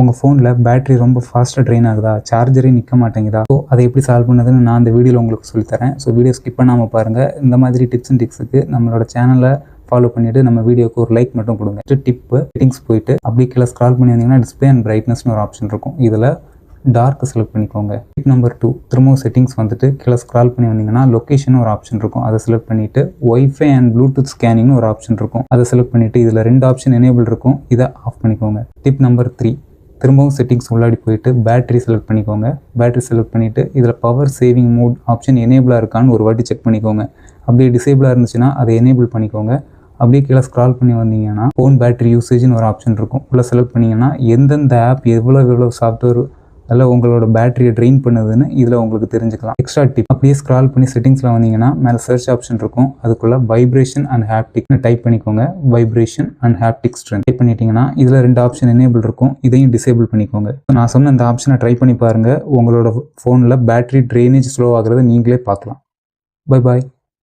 உங்கள் ஃபோனில் பேட்டரி ரொம்ப ஃபாஸ்ட்டாக ட்ரெயின் ஆகுதா, சார்ஜரே நிற்க மாட்டேங்குதா? ஸோ அதை எப்படி சால்வ் பண்ணுறதுன்னு நான் இந்த வீடியோவில் உங்களுக்கு சொல்லித்தரேன். ஸோ வீடியோ ஸ்கிப் பண்ணாமல் பாருங்கள். இந்த மாதிரி டிப்ஸ் அண்ட் டிக்ஸுக்கு நம்மளோட சேனலை ஃபாலோ பண்ணிவிட்டு நம்ம வீடியோக்கு ஒரு லைக் மட்டும் கொடுங்க. டிப்பு செட்டிங்ஸ் போயிட்டு அப்படியே கீழே ஸ்க்ரால் பண்ணி வந்தீங்கன்னா டிஸ்பிளே அண்ட் பிரைட்னஸ்னு ஒரு ஆப்ஷன் இருக்கும். இதில் டார்க் செலக்ட் பண்ணிக்கோங்க. டிப் நம்பர் 2, திரும்பவும் செட்டிங்ஸ் வந்துட்டு கீழே ஸ்க்ரால் பண்ணி வந்தீங்கன்னா லொக்கேஷன் ஒரு ஆப்ஷன் இருக்கும். அதை செலக்ட் பண்ணிவிட்டு ஒய்ஃபை அண்ட் ப்ளூடூத் ஸ்கேனிங்னு ஒரு ஆப்ஷன் இருக்கும். அதை செலக்ட் பண்ணிவிட்டு இதில் 2 ஆப்ஷன் எனேபிள் இருக்கும். இதை ஆஃப் பண்ணிக்கோங்க. டிப் நம்பர் 3, திரும்பவும் செட்டிங்ஸ் உள்ளாடி போயிட்டு பேட்டரி செலக்ட் பண்ணிக்கோங்க. பேட்டரி செலக்ட் பண்ணிவிட்டு இதில் பவர் சேவிங் மோட் ஆப்ஷன் எனேபிளாக இருக்கான்னு ஒரு வாட்டி செக் பண்ணிக்கோங்க. அப்படியே டிசேபிளாக இருந்துச்சுன்னா அதை எனேபிள் பண்ணிக்கோங்க. அப்படியே கீழே ஸ்க்ரால் பண்ணி வந்தீங்கன்னா ஃபோன் பேட்டரி யூசேஜ்னு ஒரு ஆப்ஷன் இருக்கும். உள்ள செலக்ட் பண்ணிங்கன்னா எந்தெந்த ஆப் எவ்வளோ சாஃப்ட்வேர் அதில் உங்களோட பேட்டரியை ட்ரெயின் பண்ணுதுன்னு இதில் உங்களுக்கு தெரிஞ்சுக்கலாம். எக்ஸ்ட்ரா டிப், அப்படியே ஸ்க்ரால் பண்ணி செட்டிங்ஸில் வந்தீங்கன்னா மேலே சர்ச் ஆப்ஷன் இருக்கும். அதுக்குள்ளே வைப்ரேஷன் அண்ட் ஹாப்டிக்னு டைப் பண்ணிக்கோங்க. Vibration and haptic strength type பண்ணிட்டீங்கன்னா இதில் 2 ஆப்ஷன் எனேபிள் இருக்கும். இதையும் டிசேபிள் பண்ணிக்கோங்க. நான் சொன்ன இந்த ஆப்ஷனை ட்ரை பண்ணி பாருங்கள். உங்களோட ஃபோனில் பேட்டரி ட்ரெயினேஜ் ஸ்லோ ஆகிறத நீங்களே பார்க்கலாம். Bye bye.